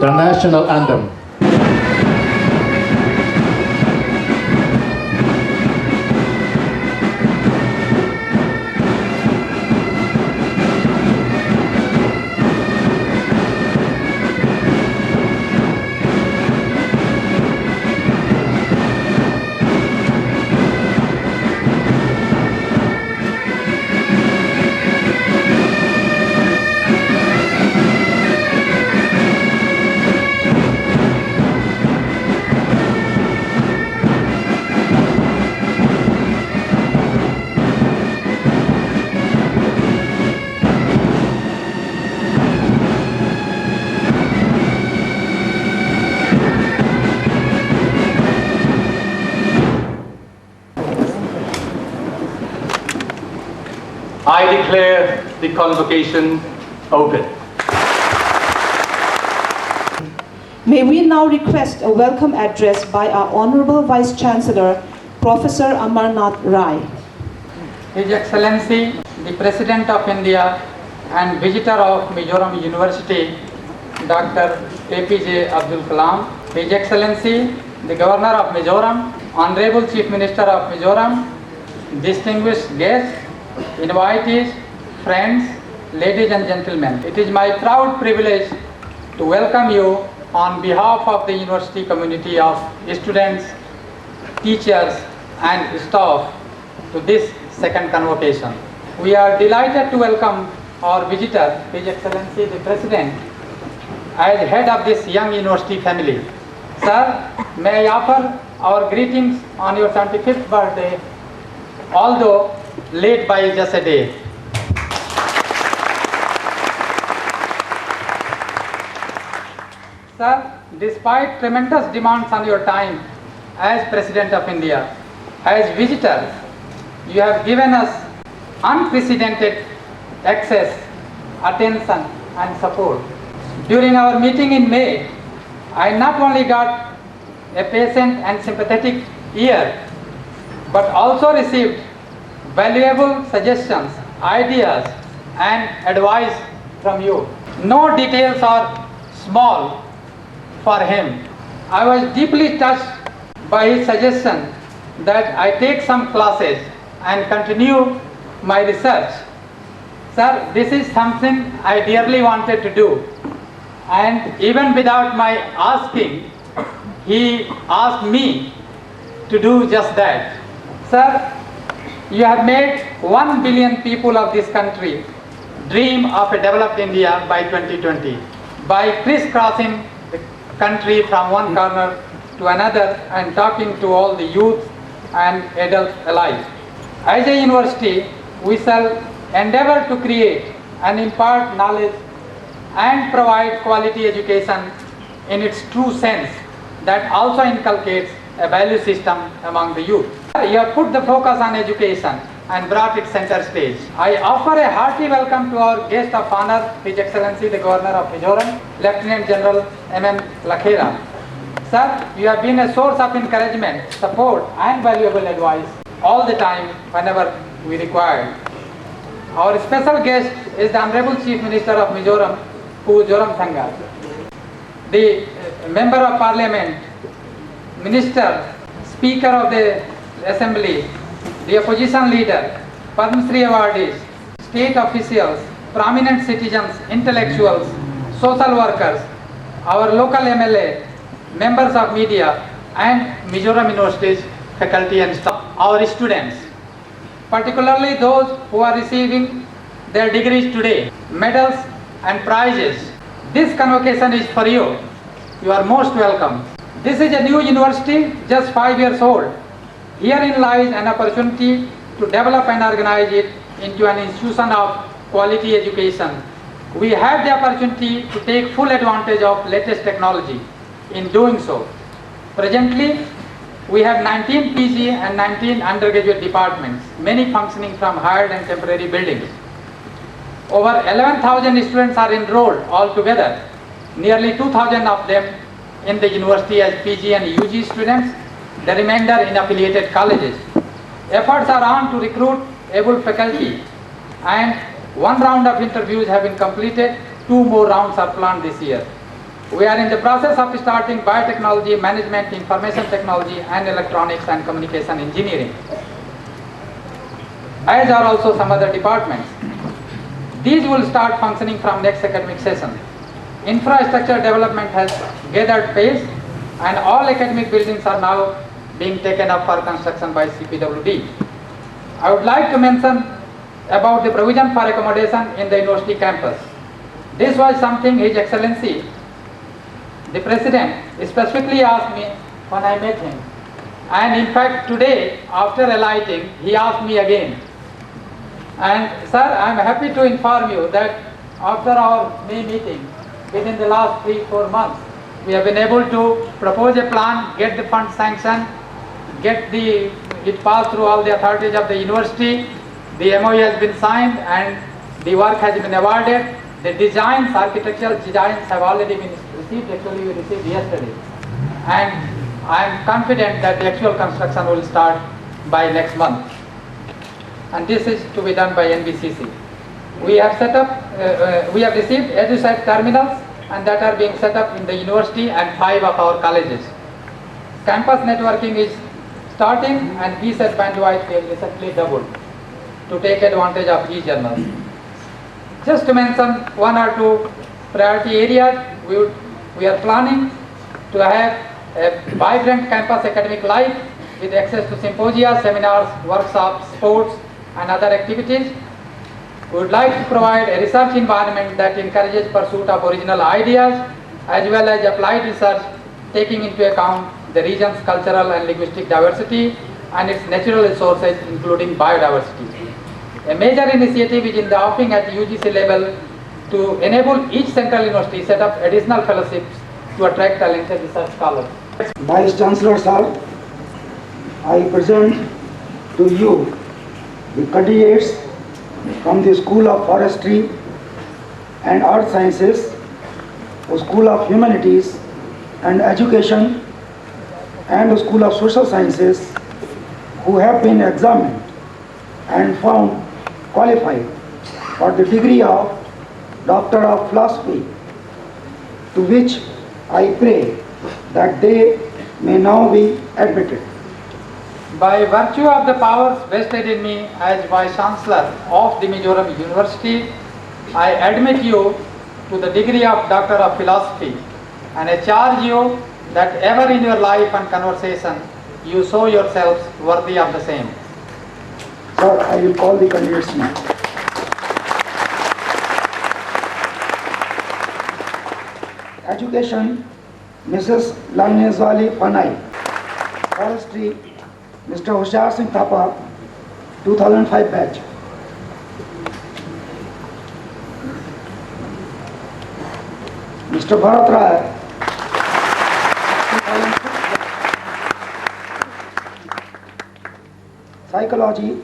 the national anthem. I declare the convocation open. May we now request a welcome address by our Honorable Vice Chancellor, Professor Amarnath Rai. His Excellency, the President of India and visitor of Mizoram University, Dr. APJ Abdul Kalam, His Excellency, the Governor of Mizoram, Honorable Chief Minister of Mizoram, distinguished guests, invitees, friends, ladies and gentlemen. It is my proud privilege to welcome you on behalf of the university community of students, teachers and staff to this second convocation. We are delighted to welcome our visitor, His Excellency the President, as head of this young university family. Sir, may I offer our greetings on your 75th birthday, although late by just a day. Sir, despite tremendous demands on your time as President of India, as visitors, you have given us unprecedented access, attention and support. During our meeting in May, I not only got a patient and sympathetic ear, but also received valuable suggestions, ideas and advice from you. No details are small for him. I was deeply touched by his suggestion that I take some classes and continue my research. Sir, this is something I dearly wanted to do, and even without my asking, he asked me to do just that. Sir, you have made 1 billion people of this country dream of a developed India by 2020 by crisscrossing the country from one corner to another and talking to all the youth and adults alike. As a university, we shall endeavor to create and impart knowledge and provide quality education in its true sense that also inculcates a value system among the youth. You have put the focus on education and brought it center stage. I offer a hearty welcome to our guest of honor, His Excellency the Governor of Mizoram, Lieutenant General M.M. Lakhera. Sir, you have been a source of encouragement, support and valuable advice all the time whenever we required. Our special guest is the Honorable Chief Minister of Mizoram, Joram Thanga, the Member of Parliament, Minister, Speaker of the Assembly, the opposition leader, Padma Shri awardees, state officials, prominent citizens, intellectuals, social workers, our local MLA, members of media and Mizoram University's faculty and staff, our students, particularly those who are receiving their degrees today, medals and prizes. This convocation is for you. You are most welcome. This is a new university, just 5 years old. Herein lies an opportunity to develop and organize it into an institution of quality education. We have the opportunity to take full advantage of latest technology. In doing so, presently we have 19 PG and 19 undergraduate departments, many functioning from hired and temporary buildings. Over 11,000 students are enrolled altogether, nearly 2,000 of them in the university as PG and UG students, the remainder in affiliated colleges. Efforts are on to recruit able faculty, and one round of interviews have been completed, 2 more rounds are planned this year. We are in the process of starting biotechnology, management, information technology, and electronics and communication engineering, as are also some other departments. These will start functioning from next academic session. Infrastructure development has gathered pace, and all academic buildings are now being taken up for construction by CPWD. I would like to mention about the provision for accommodation in the university campus. This was something His Excellency, the President, specifically asked me when I met him. And in fact, today, after alighting, he asked me again. And sir, I am happy to inform you that after our May meeting, within the last 3-4 months, we have been able to propose a plan, get the fund sanctioned, get it passed through all the authorities of the university. The MOU has been signed and the work has been awarded. The designs, architectural designs have already been received. Actually, we received yesterday. And I am confident that the actual construction will start by next month. And this is to be done by NBCC. We have set up, we have received EduSite terminals, and that are being set up in the university and 5 of our colleges. Campus networking is starting, and BSET bandwidth we have recently doubled to take advantage of e-journals. Just to mention 1 or 2 priority areas, we are planning to have a vibrant campus academic life with access to symposia, seminars, workshops, sports, and other activities. We would like to provide a research environment that encourages pursuit of original ideas as well as applied research, taking into account the region's cultural and linguistic diversity and its natural resources, including biodiversity. A major initiative is in the offering at UGC level to enable each central university set up additional fellowships to attract talented research scholars. Vice Chancellor Sir, I present to you the candidates from the School of Forestry and Earth Sciences, the School of Humanities and Education, and the School of Social Sciences, who have been examined and found qualified for the degree of Doctor of Philosophy, to which I pray that they may now be admitted. By virtue of the powers vested in me as Vice Chancellor of the Mizoram University, I admit you to the degree of Doctor of Philosophy, and I charge you that ever in your life and conversation you show yourselves worthy of the same. Sir, I will call the candidates now. Education, Mrs. Lainezwali Panai. Forestry, Mr. Hushar Singh Thapa, 2005 batch. Mr. Bharat Rai, 2006 batch. Psychology.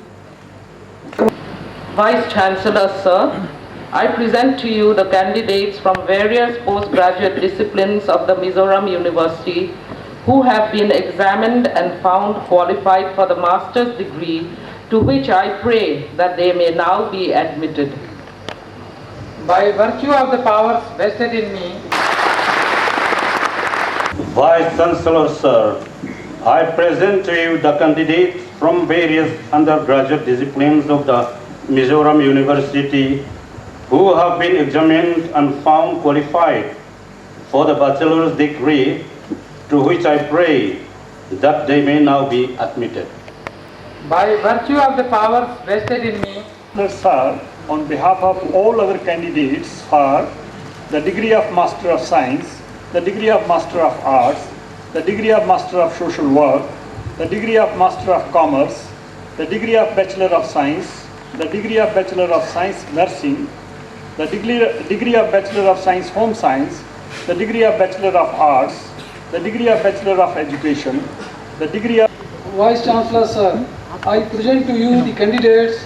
Vice Chancellor, Sir, I present to you the candidates from various postgraduate disciplines of the Mizoram University who have been examined and found qualified for the master's degree, to which I pray that they may now be admitted. By virtue of the powers vested in me, Vice Chancellor, Sir, I present to you the candidates from various undergraduate disciplines of the Mizoram University who have been examined and found qualified for the bachelor's degree, to which I pray that they may now be admitted. by virtue of the powers vested in me, Sir, on behalf of all other candidates for the degree of Master of Science, the degree of Master of Arts, the degree of Master of Social Work, the degree of Master of Commerce, the degree of Bachelor of Science, the degree of Bachelor of Science Nursing, the degree of Bachelor of Science Home Science, the degree of Bachelor of Arts, the degree of Bachelor of Education, the degree of... Vice Chancellor, Sir, I present to you the candidates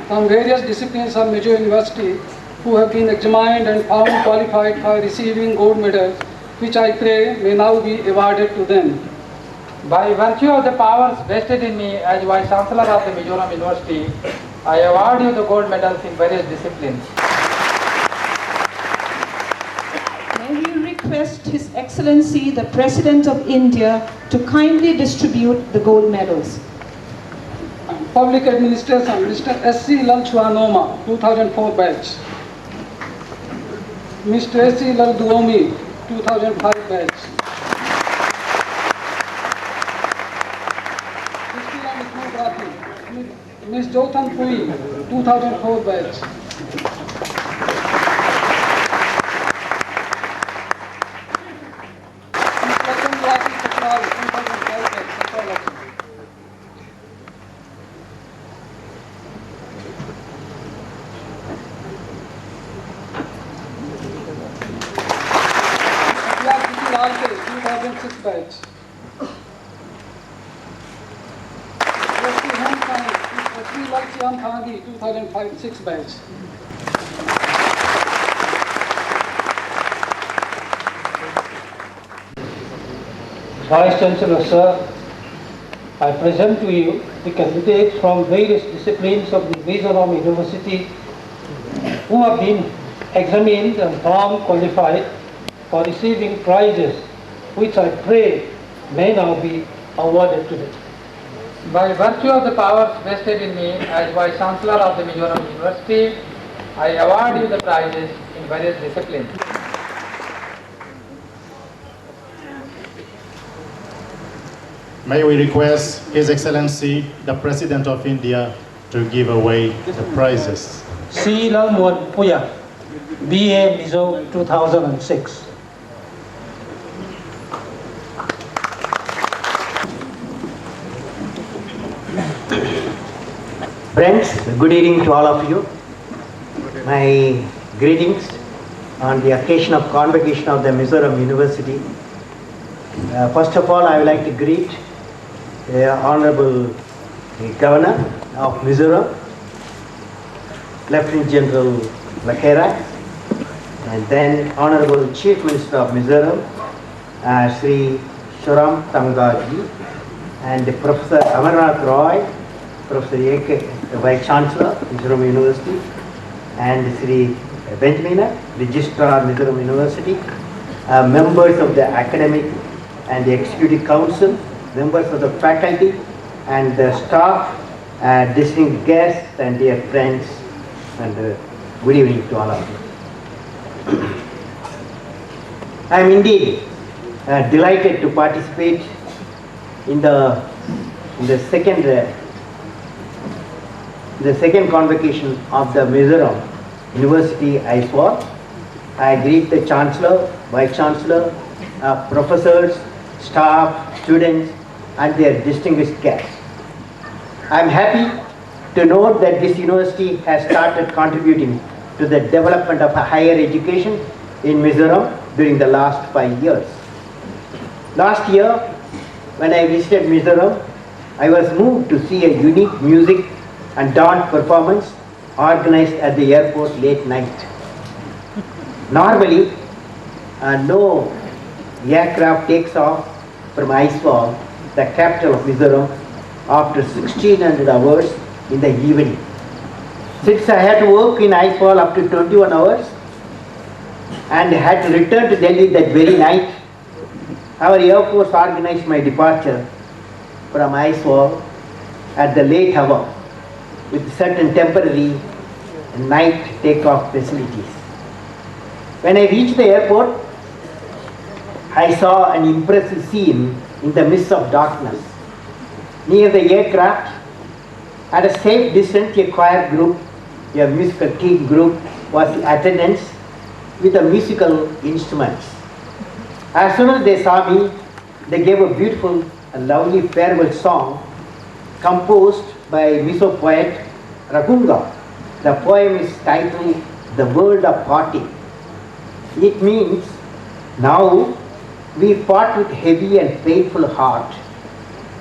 from various disciplines of Mizo University who have been examined and found qualified for receiving gold medals, which I pray may now be awarded to them. by virtue of the powers vested in me as Vice Chancellor of the Mizoram University, I award you the gold medals in various disciplines. May we request request His Excellency the President of India to kindly distribute the gold medals. Public Administration, Mr. S.C. Lalchwanoma, 2004 batch. Mr. S.C. Lalduomi, 2005 batch. Ms. Jotan Pui, 2004 batch. Ms. Ratan Lati Sakral, 2005 batch, Psychology. Lal Ke, 2006 batch. Sri Lalchiam Thagi, 2005-6 batch. Vice Chancellor, sir, I present to you the candidates from various disciplines of the Mizoram University who have been examined and found qualified for receiving prizes, which I pray may now be awarded to them. By virtue of the powers vested in me as Vice Chancellor of the Mizoram University, I award you the prizes in various disciplines. May we request His Excellency, the President of India, to give away the prizes. C. Lalmuan Puya, BA Mizo 2006. Friends, good evening to all of you. My greetings on the occasion of Convocation of the Mizoram University. First of all, I would like to greet the Honorable Governor of Mizoram, Lieutenant General Lakera, and then Honorable Chief Minister of Mizoram, Sri Shoram Tangaji, and Professor Amarnath Roy, Professor A.K., Vice Chancellor, Mizoram University, and Sri Benjamina, Registrar, Mizoram University, members of the academic and the executive council, members of the faculty and the staff, distinguished guests and dear friends, and good evening to all of you. I am indeed delighted to participate in the second convocation of the Mizoram University Aizawl. I greet the Chancellor, Vice Chancellor, professors, staff, students, and their distinguished guests. I am happy to note that this university has started contributing to the development of higher education in Mizoram during the last 5 years. Last year, when I visited Mizoram, I was moved to see a unique music and dance performance organized at the airport late night. Normally, no aircraft takes off from Aizawl, the capital of Mizoram, after 1600 hours in the evening. Since I had to work in Aizawl up to 21 hours and had to return to Delhi that very night, our Air Force organized my departure from Aizawl at the late hour with certain temporary night takeoff facilities. When I reached the airport, I saw an impressive scene in the midst of darkness. Near the aircraft, at a safe distance, a choir group, a musical team group was in attendance with the musical instruments. As soon as they saw me, they gave a beautiful and lovely farewell song composed by Mizo poet Ragunga. The poem is titled The World of Parting. It means, now we part with heavy and painful heart.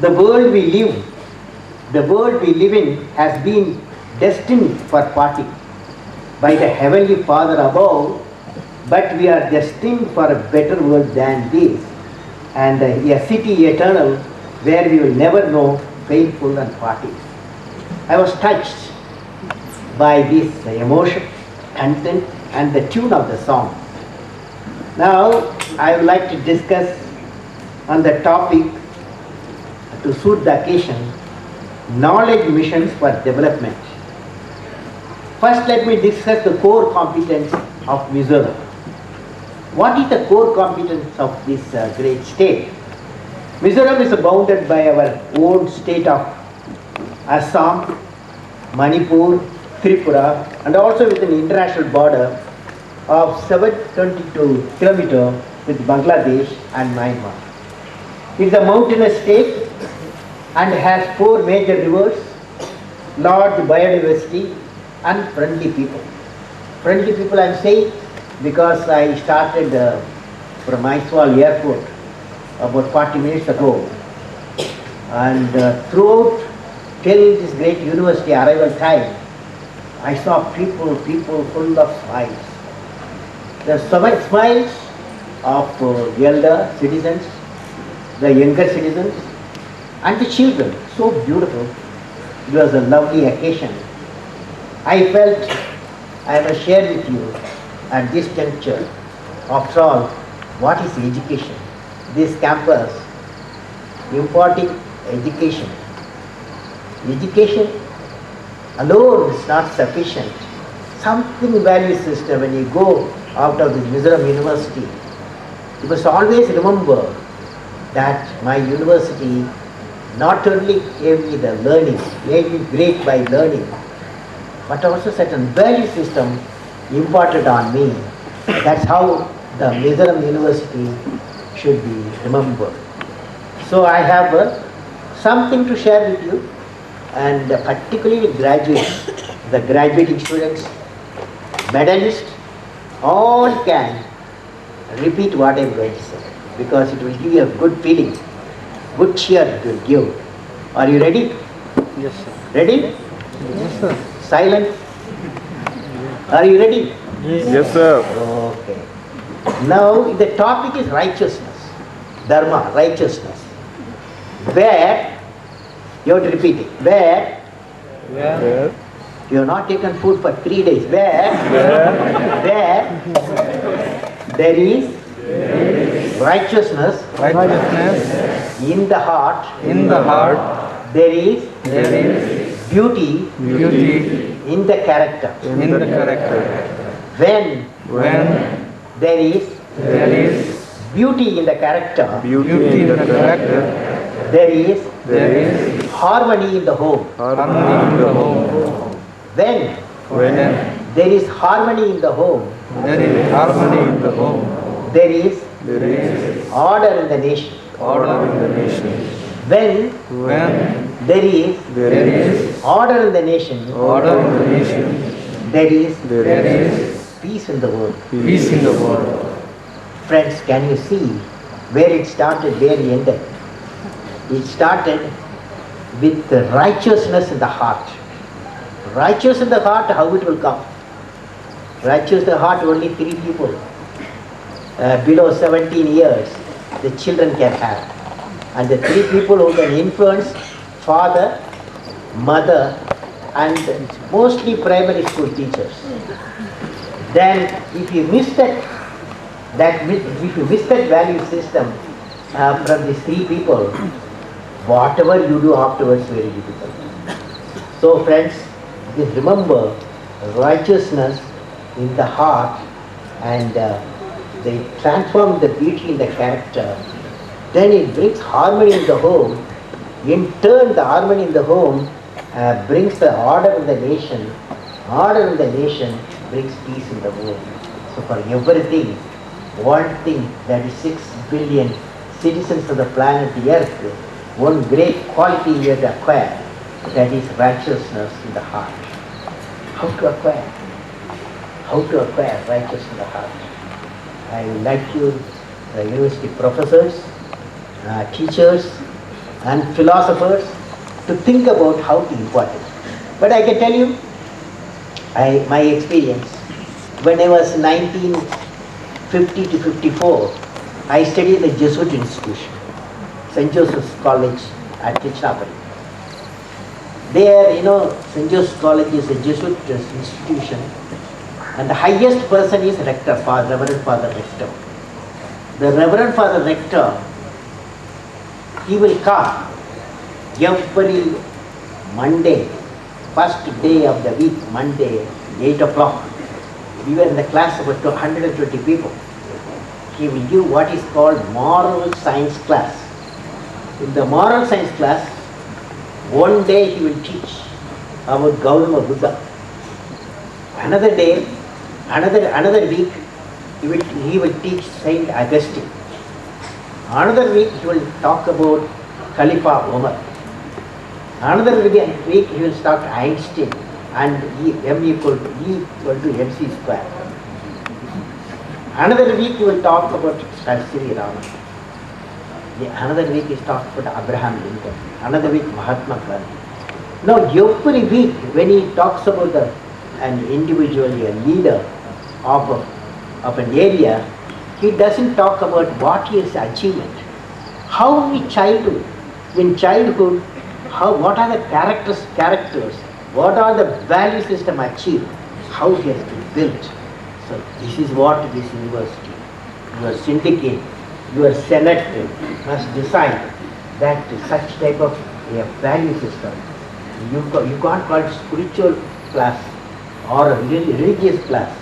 The world we live in has been destined for parting by the Heavenly Father above, but we are destined for a better world than this, and a city eternal where we will never know painful and parting. I was touched by this emotion, content, and the tune of the song. Now, I would like to discuss on the topic to suit the occasion, knowledge missions for development. First, let me discuss the core competence of Mizoram. What is the core competence of this great state? Mizoram is bounded by our own state of Assam, Manipur, Tripura, and also with an international border of 722 kilometers with Bangladesh and Myanmar. It is a mountainous state and has 4 major rivers, large biodiversity and friendly people. Friendly people I am saying because I started from Aizawl airport about 40 minutes ago, and throughout till this great university arrival time, I saw people full of smiles. The smiles of elder citizens, the younger citizens, and the children. So beautiful. It was a lovely occasion. I felt I must share with you at this juncture. After all, what is education? This campus imparting education. Education alone is not sufficient. Something value system when you go out of this Mizoram University. You must always remember that my university not only gave me the learning, made me great by learning, but also certain value system imparted on me. That's how the Mizoram University should be remembered. So I have something to share with you, and particularly with graduates, the graduating students, medalists, all can repeat what I am going to say, because it will give you a good feeling, good cheer it will give. Are you ready? Yes, sir. Ready? Yes, sir. Silent? Are you ready? Yes, sir. Okay. Now the topic is righteousness, dharma, righteousness. Where, you have to repeat it, where you have not taken food for 3 days, where there is righteousness in the heart, there is beauty in the character. When there is beauty in the character, there is harmony in the home. When there is harmony in the home, there is order in the nation. When there is order in the nation, there is peace in the world. Friends, can you see where it started, where it ended? It started with the righteousness in the heart. Righteous in the heart, how it will come? Righteous in the heart, only 3 people. Below 17 years, the children can have. And the 3 people who can influence, father, mother, and mostly primary school teachers. Then if you miss that value system from these 3 people, whatever you do afterwards is very difficult. So friends, just remember righteousness in the heart, and they transform the beauty in the character. Then it brings harmony in the home. In turn, the harmony in the home brings the order in the nation. Order in the nation brings peace in the world. So for everything, one thing, that is 6 billion citizens of the planet Earth, one great quality you have to acquire, that is righteousness in the heart. How to acquire? How to acquire righteousness in the heart? I would like you, the university professors, teachers and philosophers, to think about how to impart it. But I can tell you, my experience, when I was 1950 to 54, I studied in the Jesuit institution, St. Joseph's College at Trichinopoli. There, St. Joseph's College is a Jesuit institution, and the highest person is Rector, Reverend Father Rector. the Reverend Father Rector, he will come every Monday, first day of the week, Monday, 8 o'clock. We were in the class of about 120 people. He will give what is called moral science class. In the moral science class, one day he will teach about Gautama Buddha. Another day, another week, he will teach Saint Augustine. Another week he will talk about Khalifa Umar. Another week he will talk Einstein and M equal to MC square. Another week he will talk about Sri Rama. Another week he talks about Abraham Lincoln. Another week Mahatma Gandhi. Now every week when he talks about an individual, a leader of an area, he doesn't talk about what is achievement. How in childhood, what are the characters, what are the value system achieved, how he has been built. So this is what this university, your syndicate, your senate must decide that such type of a value system, you can't call it spiritual class or a religious class.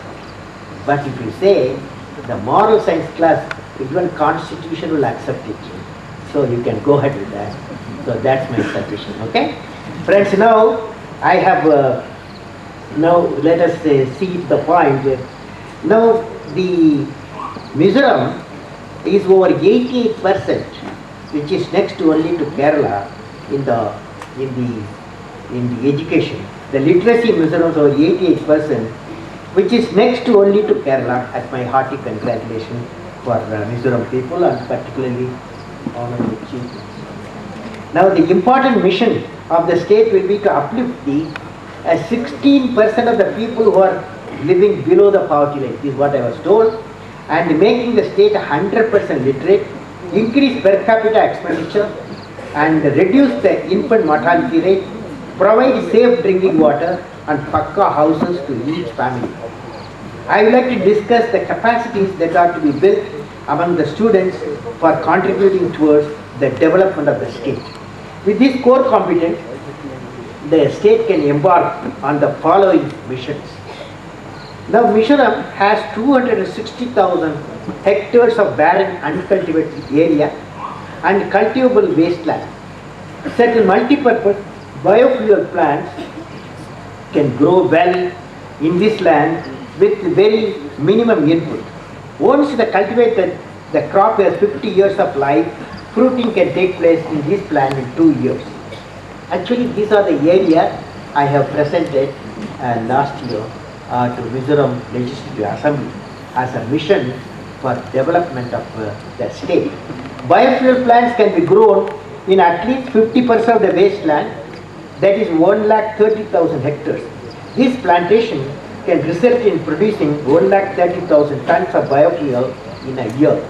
But if you say the moral science class, even constitution will accept it. So you can go ahead with that. So that's my suggestion, okay? Friends, now I have, now let us see the point. Now the Mizoram is over 88%, which is next only to Kerala in the education. The literacy in Mizoram is over 88%, which is next only to Kerala. At my hearty congratulations for Mizoram people and particularly honorable chief. Now the important mission of the state will be to uplift the 16% of the people who are living below the poverty line. This is what I was told. And making the state 100% literate, increase per capita expenditure and reduce the infant mortality rate, provide safe drinking water and pakka houses to each family. I would like to discuss the capacities that are to be built among the students for contributing towards the development of the state. With this core competence, the state can embark on the following missions. Now Mizoram has 260,000 hectares of barren uncultivated area and cultivable wasteland. Certain multi-purpose biofuel plants can grow well in this land with very minimum input. Once the crop has 50 years of life, fruiting can take place in this plant in 2 years. Actually, these are the areas I have presented last year to Mizoram Legislative Assembly as a mission for development of the state. Biofuel plants can be grown in at least 50% of the wasteland, that is 130,000 hectares. This plantation can result in producing 130,000 tons of biofuel in a year.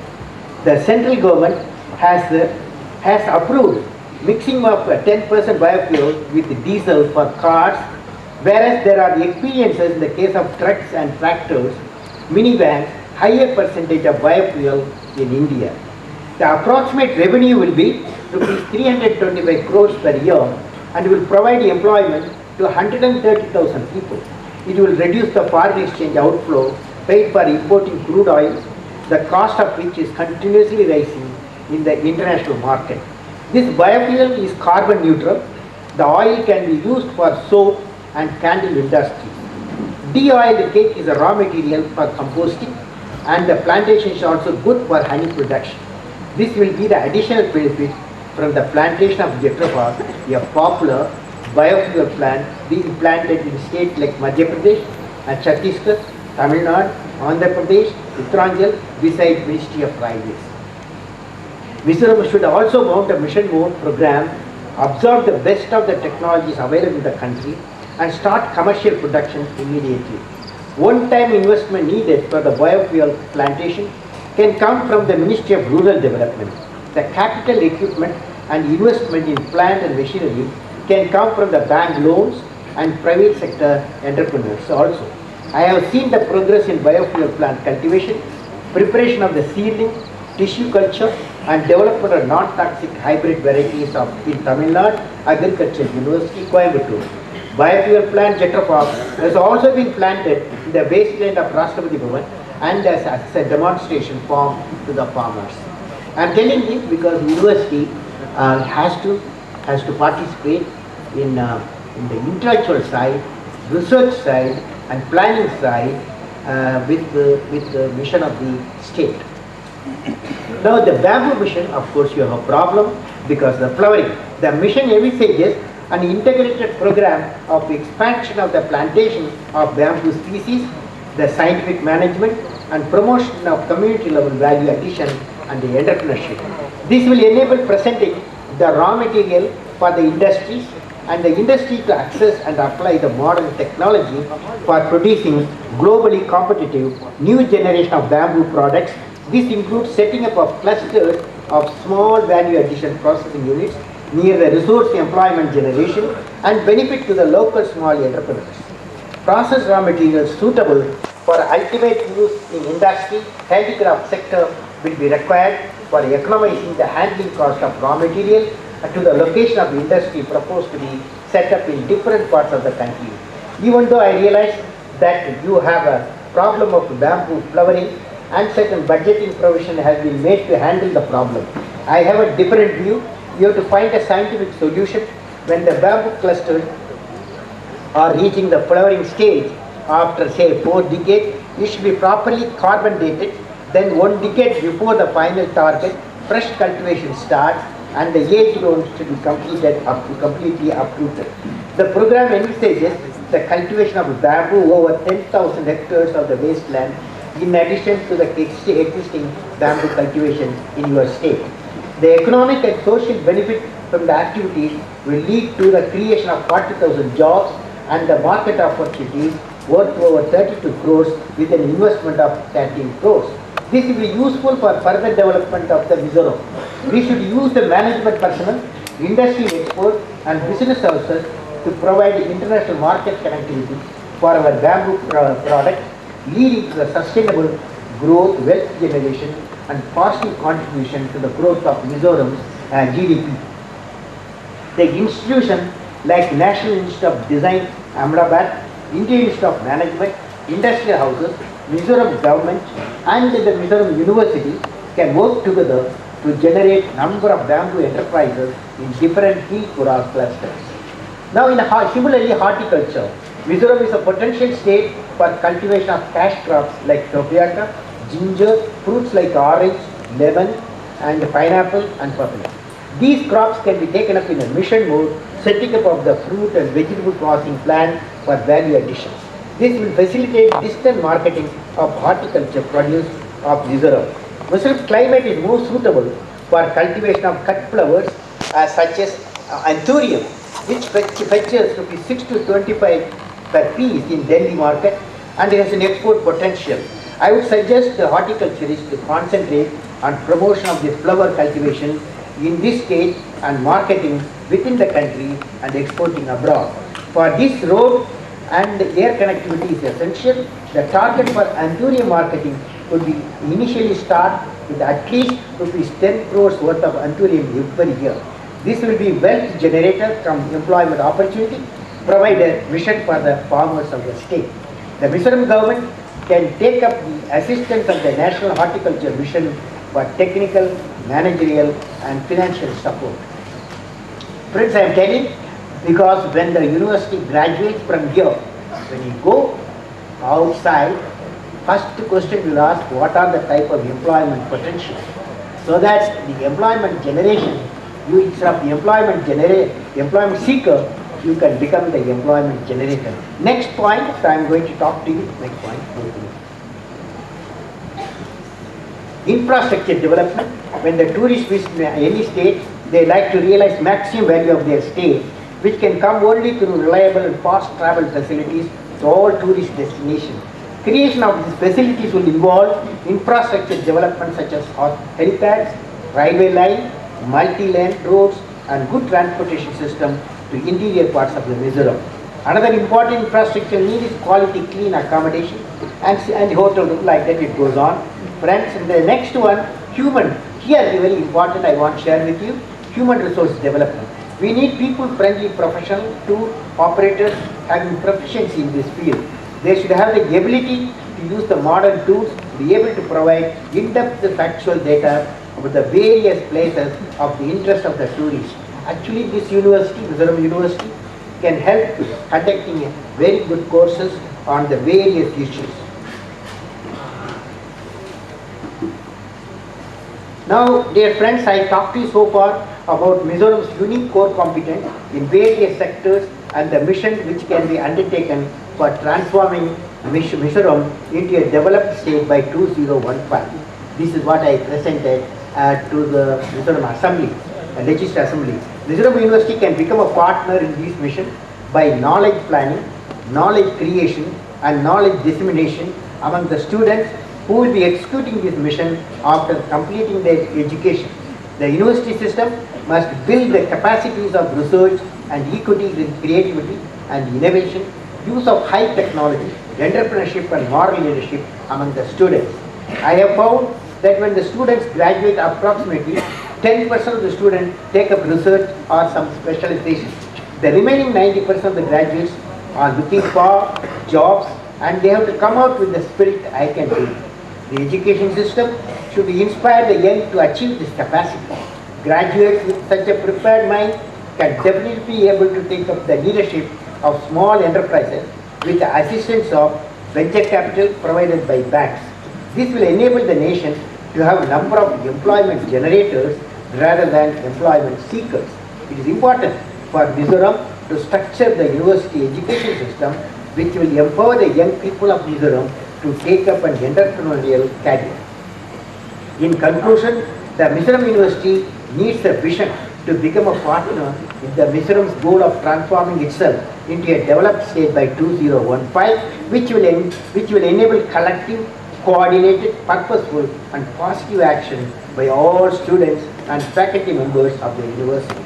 The central government has approved mixing of 10% biofuel with diesel for cars, whereas there are experiences in the case of trucks and tractors, minivans, higher percentage of biofuel in India. The approximate revenue will be rupees 325 crores per year and will provide employment to 130,000 people. It will reduce the foreign exchange outflow paid for importing crude oil, the cost of which is continuously rising in the international market. This biofuel is carbon neutral. The oil can be used for soap and candle industry. De-oiled cake is a raw material for composting, and the plantation is also good for honey production. This will be the additional benefit from the plantation of Jeffrey, a popular biofuel plant being planted in states like Madhya Pradesh and Chhattisgarh, Tamil Nadu, Andhra Pradesh, Uttaranchal, besides Ministry of Railways. Mizoram should also mount a mission mode program, absorb the best of the technologies available in the country and start commercial production immediately. One-time investment needed for the biofuel plantation can come from the Ministry of Rural Development. The capital equipment and investment in plant and machinery can come from the bank loans and private sector entrepreneurs also. I have seen the progress in biofuel plant cultivation, preparation of the seedling, tissue culture, and development of non-toxic hybrid varieties in Tamil Nadu Agricultural University, Coimbatore. Biofuel plant Jetafarm has also been planted in the wasteland of Rashtrapati Bhavan and as a demonstration farm to the farmers. I am telling this because university has to participate in the intellectual side, research side, and planning side with the mission of the state. Now the bamboo mission, of course, you have a problem because the flowering. The mission envisages an integrated program of expansion of the plantation of bamboo species, the scientific management, and promotion of community level value addition and the entrepreneurship. This will enable presenting the raw material for the industries and the industry to access and apply the modern technology for producing globally competitive new generation of bamboo products. This includes setting up of clusters of small value addition processing units near the resource employment generation and benefit to the local small entrepreneurs. Processed raw materials suitable for ultimate use in industry, handicraft sector will be required for economizing the handling cost of raw material to the location of industry proposed to be set up in different parts of the country. Even though I realize that you have a problem of bamboo flowering and certain budgeting provision has been made to handle the problem, I have a different view. You have to find a scientific solution when the bamboo clusters are reaching the flowering stage after say 4 decades. It should be properly carbon dated. Then 1 decade before the final target, fresh cultivation starts and the age zones should be completely uprooted. The program envisages the cultivation of bamboo over 10,000 hectares of the wasteland in addition to the existing bamboo cultivation in your state. The economic and social benefit from the activities will lead to the creation of 40,000 jobs and the market opportunities worth over 32 crores with an investment of 13 crores. This will be useful for further development of the Mizoram. We should use the management personnel, industry exports, and business houses to provide international market connectivity for our bamboo product, leading to the sustainable growth, wealth generation, and positive contribution to the growth of Mizoram's GDP. The institution like National Institute of Design, Ahmedabad, Indian Institute of Management, industrial houses, Mizoram government, and the Mizoram University can work together to generate number of bamboo enterprises in different tea kura clusters. Now, similarly, horticulture. Mizoram is a potential state for cultivation of cash crops like topiaca, ginger, fruits like orange, lemon, and pineapple and papaya. These crops can be taken up in a mission mode, setting up of the fruit and vegetable processing plant for value addition. This will facilitate distant marketing of horticulture produce of Mizoram. Mizoram's climate is more suitable for cultivation of cut flowers such as anthurium, which fetches rupees 6 to 25 per piece in Delhi market and has an export potential. I would suggest the horticulturists to concentrate on promotion of the flower cultivation in this state and marketing within the country and exporting abroad. For this road and air connectivity is essential. The target for anthurium marketing could be initially start with at least rupees 10 crores worth of anthurium every year. This will be wealth generator from employment opportunity, provide a mission for the farmers of the state. The Mizoram government can take up the assistance of the National Horticulture Mission for technical, managerial, and financial support. Friends, I am telling because when the university graduates from here, when you go outside, first question will ask what are the type of employment potential, so that the employment generation, you instead of the employment seeker, you can become the employment generator. Next point, so I am going to talk to you. Next point. Infrastructure development. When the tourists visit any state, they like to realize maximum value of their stay, which can come only through reliable and fast travel facilities to all tourist destinations. Creation of these facilities will involve infrastructure development such as helipads, railway line, multi-lane roads, and good transportation system to interior parts of the Mizoram. Another important infrastructure need is quality clean accommodation and hotel, like that it goes on. Friends, the next one Here very important I want to share with you, human resource development. We need people-friendly professionals to operators having proficiency in this field. They should have the ability to use the modern tools, be able to provide in-depth factual data about the various places of the interest of the tourists. Actually, this university, Mizoram University, can help conducting very good courses on the various issues. Now, dear friends, I talked to you so far about Mizoram's unique core competence in various sectors and the mission which can be undertaken for transforming Mizoram into a developed state by 2015. This is what I presented to the Mizoram Assembly, Legislative Assembly. Mizoram University can become a partner in this mission by knowledge planning, knowledge creation and knowledge dissemination among the students who will be executing this mission after completing their education. The university system must build the capacities of research and equity with creativity and innovation, use of high technology, entrepreneurship and moral leadership among the students. I have found that when the students graduate, approximately 10% of the students take up research or some specialization. The remaining 90% of the graduates are looking for jobs and they have to come out with the spirit, I can do it. The education system should inspire the young to achieve this capacity. Graduates with such a prepared mind can definitely be able to take up the leadership of small enterprises with the assistance of venture capital provided by banks. This will enable the nation to have a number of employment generators rather than employment seekers. It is important for Mizoram to structure the university education system which will empower the young people of Mizoram to take up an entrepreneurial career. In conclusion, the Mizoram University needs a vision to become a partner in the Mizoram's goal of transforming itself into a developed state by 2015, which will enable collective, coordinated, purposeful and positive action by all students and faculty members of the university.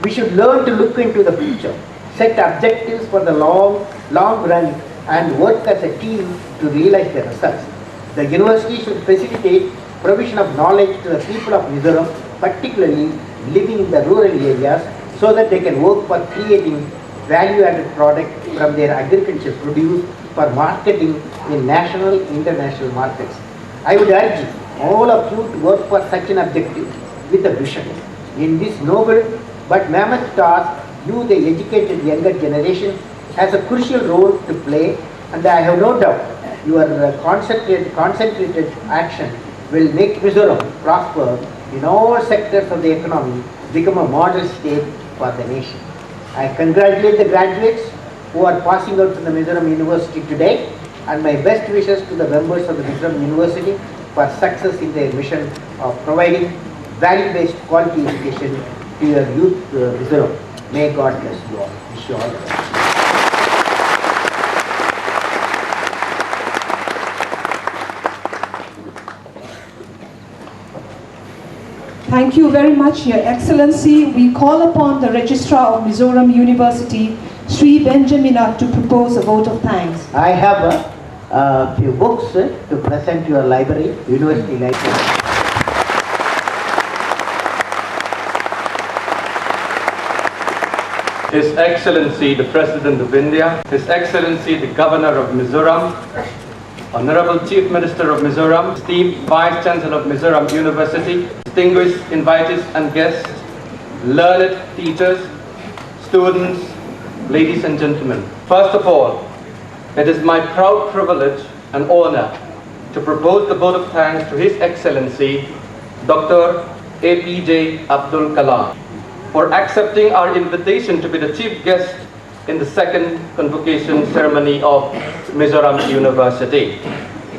We should learn to look into the future, set objectives for the long run and work as a team to realize the results. The university should facilitate provision of knowledge to the people of Mizoram, particularly living in the rural areas, so that they can work for creating value-added product from their agricultural produce for marketing in national, international markets. I would urge all of you to work for such an objective with a vision. In this noble but mammoth task, you, the educated younger generation, has a crucial role to play, and I have no doubt your concentrated action will make Mizoram prosper in all sectors of the economy, become a model state for the nation. I congratulate the graduates who are passing out from the Mizoram University today, and my best wishes to the members of the Mizoram University for success in their mission of providing value-based quality education to your youth, Mizoram. May God bless you all. Wish you all the best. Thank you very much, Your Excellency. We call upon the Registrar of Mizoram University, Sri Benjamina, to propose a vote of thanks. I have a few books to present to your library, University Library. His Excellency the President of India, His Excellency the Governor of Mizoram, Honorable Chief Minister of Mizoram, esteemed Vice Chancellor of Mizoram University, distinguished invitees and guests, learned teachers, students, ladies and gentlemen. First of all, it is my proud privilege and honor to propose the vote of thanks to His Excellency Dr. APJ Abdul Kalam for accepting our invitation to be the chief guest in the second convocation ceremony of Mizoram University,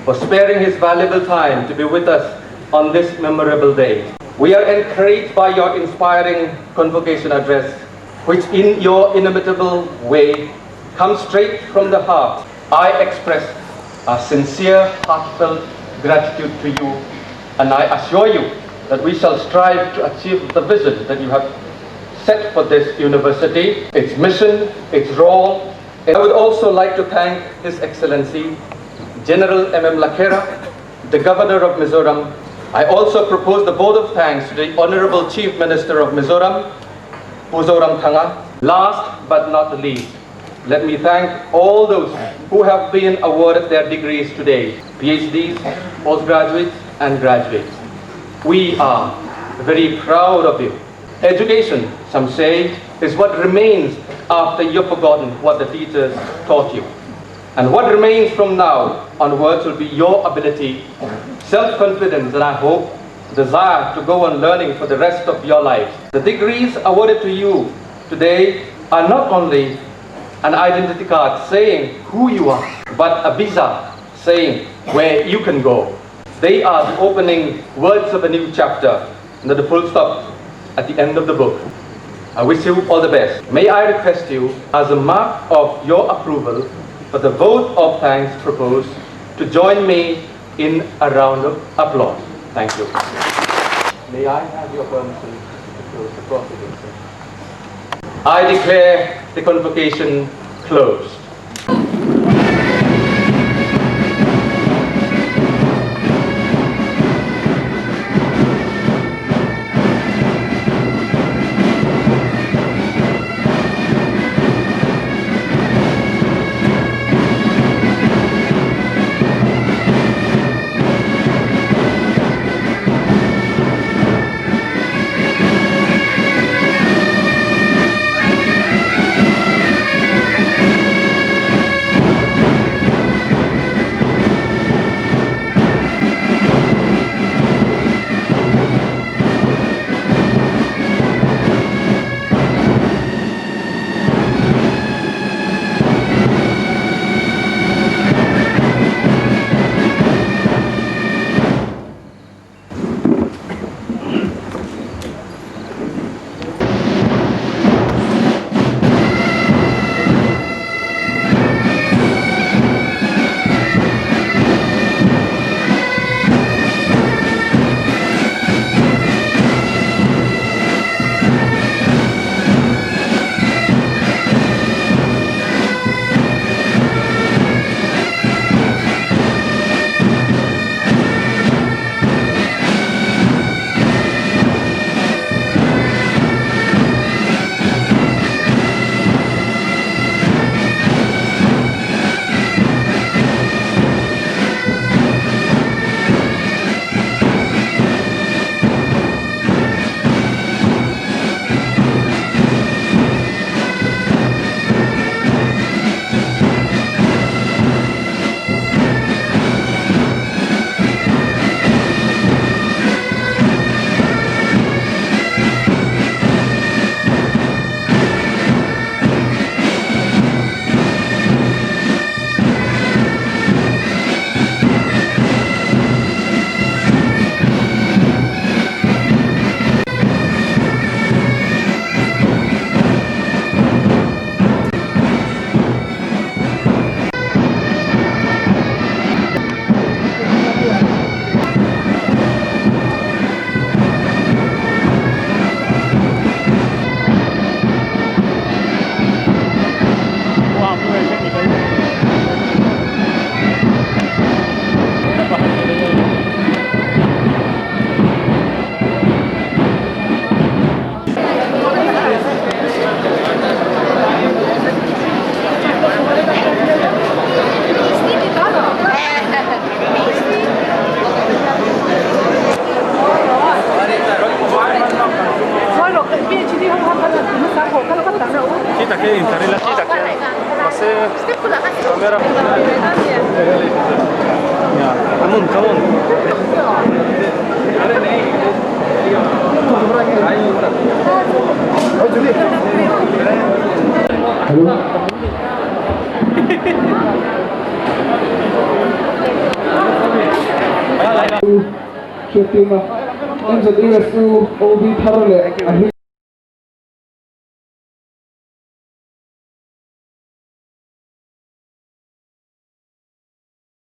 for sparing his valuable time to be with us on this memorable day. We are encouraged by your inspiring convocation address, which in your inimitable way comes straight from the heart. I express a sincere, heartfelt gratitude to you, and I assure you that we shall strive to achieve the vision that you have set for this university, its mission, its role. And I would also like to thank His Excellency General M.M. Lakera, the Governor of Mizoram, I also propose the vote of thanks to the Honorable Chief Minister of Mizoram, Mizoram Thanga. Last but not the least, let me thank all those who have been awarded their degrees today, PhDs, postgraduates, and graduates. We are very proud of you. Education, some say, is what remains after you've forgotten what the teachers taught you. And what remains from now onwards will be your ability, self-confidence, and I hope, desire to go on learning for the rest of your life. The degrees awarded to you today are not only an identity card saying who you are, but a visa saying where you can go. They are the opening words of a new chapter, and the full stop at the end of the book. I wish you all the best. May I request you, as a mark of your approval for the vote of thanks proposed, to join me in a round of applause. Thank you. May I have your permission to close the proceedings? I declare the convocation closed. Em giật đi là sư ô vi thơ lệ